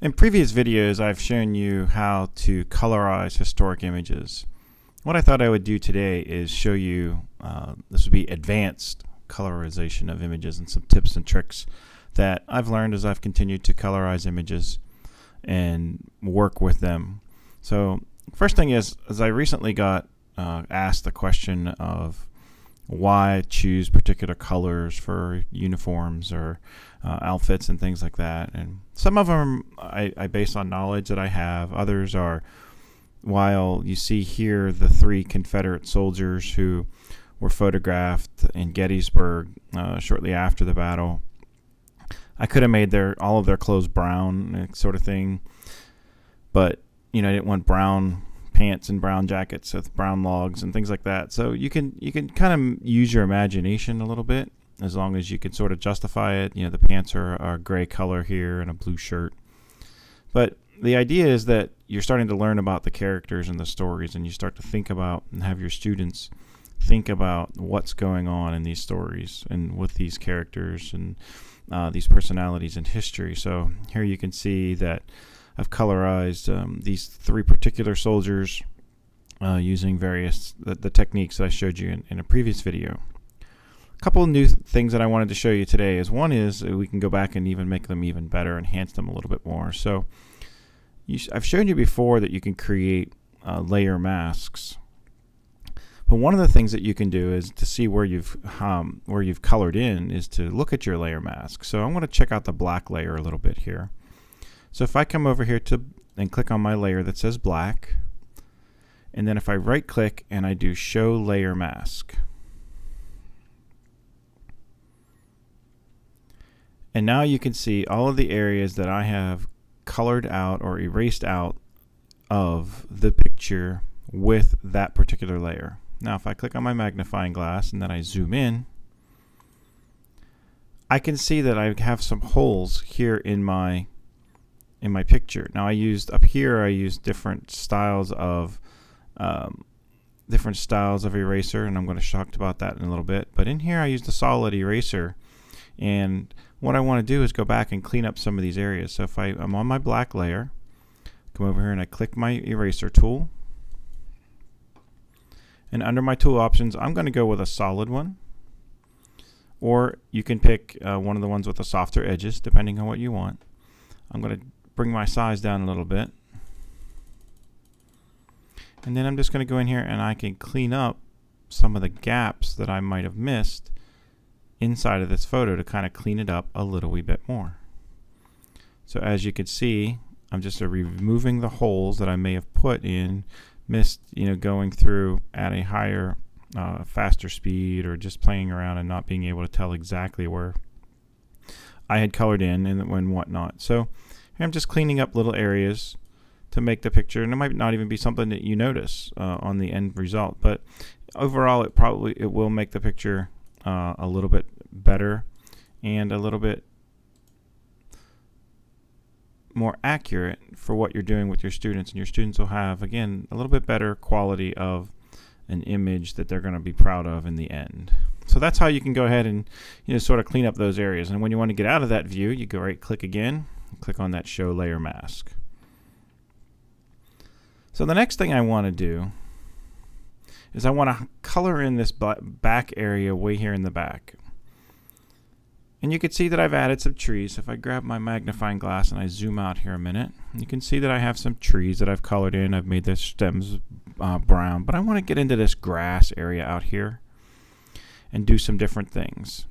In previous videos, I've shown you how to colorize historic images. What I thought I would do today is show you, this would be advanced colorization of images and some tips and tricks that I've learned as I've continued to colorize images and work with them. So first thing is I recently got asked the question of why choose particular colors for uniforms or outfits and things like that. And some of them I base on knowledge that I have. Others are, while you see here the 3 Confederate soldiers who were photographed in Gettysburg shortly after the battle, I could have made all of their clothes brown sort of thing, but I didn't want brown pants and brown jackets with brown logs and things like that. So you can kind of use your imagination a little bit, as long as you can sort of justify it. The pants are a gray color here and a blue shirt. But the idea is that you're starting to learn about the characters and the stories, and you start to think about and have your students think about what's going on in these stories and with these characters and these personalities in history. So here you can see that I've colorized these 3 particular soldiers using the techniques that I showed you in a previous video. A couple of new things that I wanted to show you today is, one is we can go back and even make them even better, enhance them a little bit more. So I've shown you before that you can create layer masks. But one of the things that you can do is to see where you've colored in is to look at your layer mask. So I'm going to check out the black layer a little bit here. So if I come over here and click on my layer that says black, and then if I right click and I do show layer mask, and now you can see all of the areas that I have colored out or erased out of the picture with that particular layer. Now if I click on my magnifying glass and then I zoom in, I can see that I have some holes here in my picture. Now I used different styles of eraser, and I'm going to talk about that in a little bit. But in here I used a solid eraser, and what I want to do is go back and clean up some of these areas. So if I'm on my black layer, come over here and I click my eraser tool, and under my tool options I'm going to go with a solid one, or you can pick one of the ones with the softer edges depending on what you want. I'm going to bring my size down a little bit, and then I'm just going to go in here and I can clean up some of the gaps that I might have missed inside of this photo to kind of clean it up a little wee bit more. So as you can see, I'm just removing the holes that I may have missed going through at a higher faster speed, or just playing around and not being able to tell exactly where I had colored in and whatnot. So I'm just cleaning up little areas to make the picture, and it might not even be something that you notice on the end result, but overall it will make the picture a little bit better and a little bit more accurate for what you're doing with your students, and your students will have, again, a little bit better quality of an image that they're going to be proud of in the end. So that's how you can go ahead and sort of clean up those areas. And when you want to get out of that view, you go right click again, click on that show layer mask. So the next thing I want to do is I want to color in this back area way here in the back. And you can see that I've added some trees. If I grab my magnifying glass and I zoom out here a minute, you can see that I have some trees that I've colored in. I've made the stems brown, but I want to get into this grass area out here and do some different things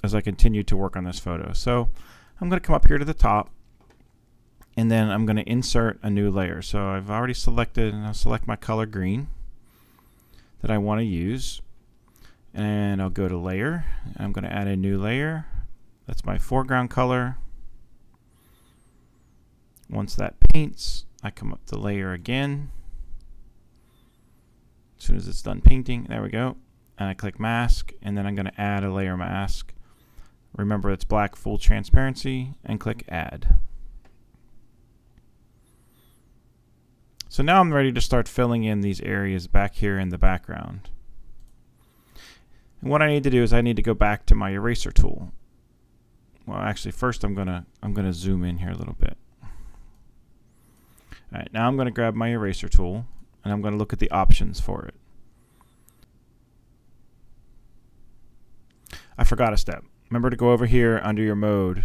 as I continue to work on this photo. So I'm going to come up here to the top, and then I'm going to insert a new layer. So I've already selected, and I'll select my color green that I want to use, and I'll go to layer, and I'm going to add a new layer. That's my foreground color. Once that paints, I come up to layer again. As soon as it's done painting, there we go, and I click mask, and then I'm going to add a layer mask. Remember, it's black full transparency, and click add. So now I'm ready to start filling in these areas back here in the background. And what I need to do is I need to go back to my eraser tool. Well, actually, first I'm gonna zoom in here a little bit. All right, now I'm going to grab my eraser tool and I'm going to look at the options for it. I forgot a step. Remember to go over here under your mode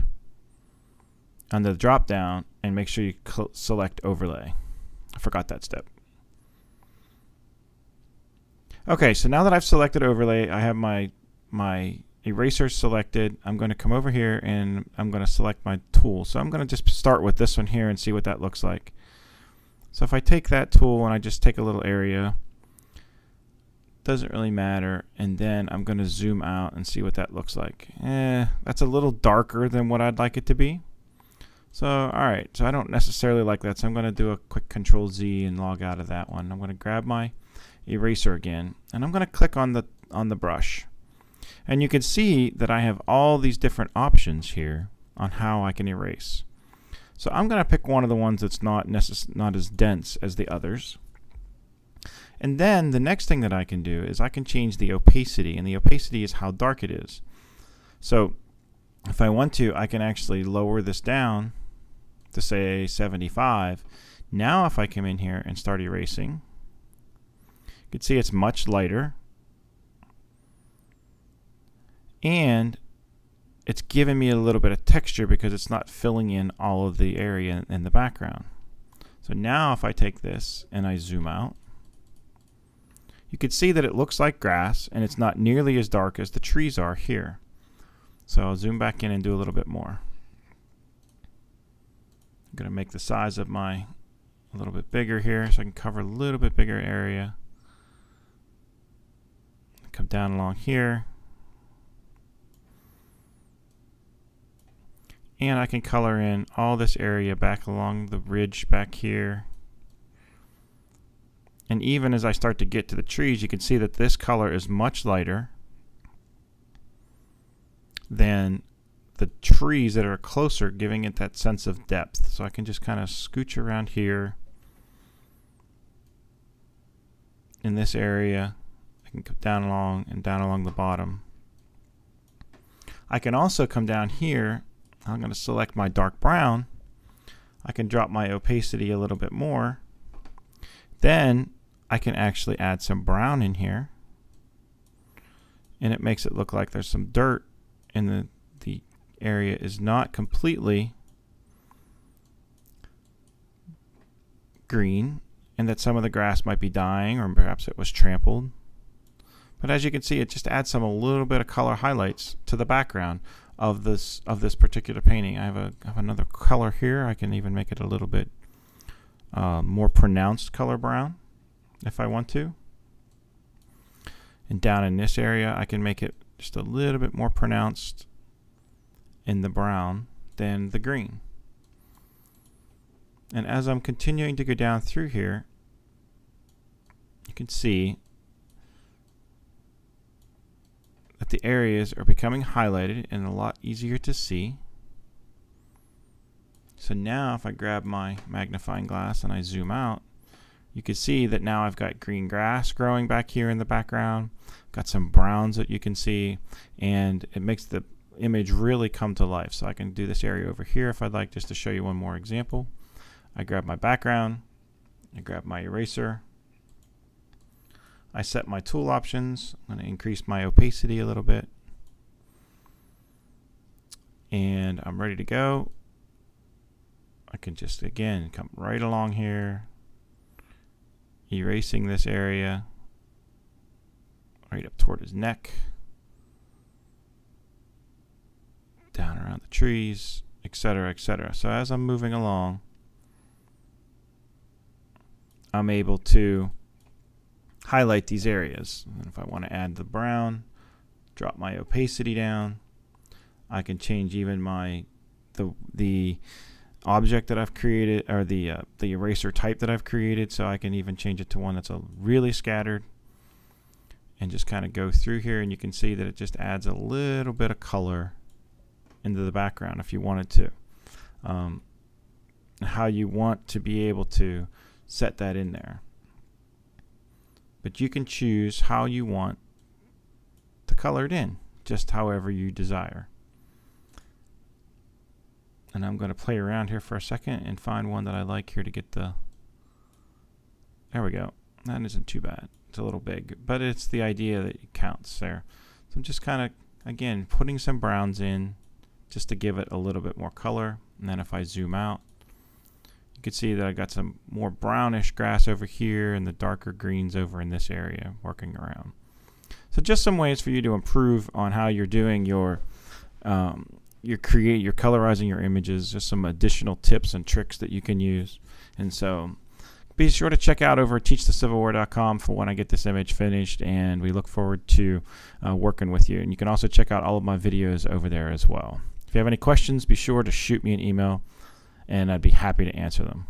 under the drop down and make sure you select overlay. I forgot that step. Okay, so now that I've selected overlay, I have my eraser selected. I'm going to come over here and I'm going to select my tool. So I'm going to just start with this one here and see what that looks like. So if I take that tool and I just take a little area, doesn't really matter, and then I'm going to zoom out and see what that looks like. That's a little darker than what I'd like it to be. So alright, so I don't necessarily like that, so I'm going to do a quick Control Z and log out of that one. I'm going to grab my eraser again and I'm going to click on the brush, and you can see that I have all these different options here on how I can erase. So I'm going to pick one of the ones that's not as dense as the others, and then the next thing that I can do is I can change the opacity, and the opacity is how dark it is. So if I want to, I can actually lower this down to say 75. Now if I come in here and start erasing, you can see it's much lighter, and it's giving me a little bit of texture because it's not filling in all of the area in the background. So now if I take this and I zoom out, you can see that it looks like grass and it's not nearly as dark as the trees are here. So I'll zoom back in and do a little bit more. I'm going to make the size of my a little bit bigger here so I can cover a little bit bigger area. Come down along here. And I can color in all this area back along the ridge back here. And even as I start to get to the trees, you can see that this color is much lighter than the trees that are closer, giving it that sense of depth. So I can just kind of scooch around here in this area. I can come down along and down along the bottom. I can also come down here. I'm going to select my dark brown. I can drop my opacity a little bit more. Then I can actually add some brown in here, and it makes it look like there's some dirt and the area is not completely green, and that some of the grass might be dying, or perhaps it was trampled. But as you can see, it just adds a little bit of color highlights to the background of this particular painting. I have another color here. I can even make it a little bit more pronounced color brown if I want to. And down in this area, I can make it just a little bit more pronounced in the brown than the green. And as I'm continuing to go down through here, you can see that the areas are becoming highlighted and a lot easier to see. So now if I grab my magnifying glass and I zoom out, you can see that now I've got green grass growing back here in the background, got some browns that you can see, and it makes the image really come to life. So I can do this area over here if I'd like, just to show you one more example. I grab my background, I grab my eraser, I set my tool options. I'm going to increase my opacity a little bit, and I'm ready to go. I can just again come right along here, erasing this area right up toward his neck, down around the trees, etc., etc. So as I'm moving along, I'm able to highlight these areas. And if I want to add the brown, drop my opacity down, I can change even the object that I've created, or the eraser type that I've created, so I can even change it to one that's really scattered, and just kind of go through here, and you can see that it just adds a little bit of color into the background if you wanted to. How you want to be able to set that in there. But you can choose how you want to color it in, just however you desire. And I'm going to play around here for a second and find one that I like here to get the There we go. That isn't too bad. It's a little big, but it's the idea that counts there. So I'm just kind of, again, putting some browns in just to give it a little bit more color. And then if I zoom out, you can see that I got some more brownish grass over here and the darker greens over in this area working around. So just some ways for you to improve on how you're doing your colorizing your images, just some additional tips and tricks that you can use. And so be sure to check out over at teachthecivilwar.com for when I get this image finished, and we look forward to working with you. And you can also check out all of my videos over there as well. If you have any questions, be sure to shoot me an email, and I'd be happy to answer them.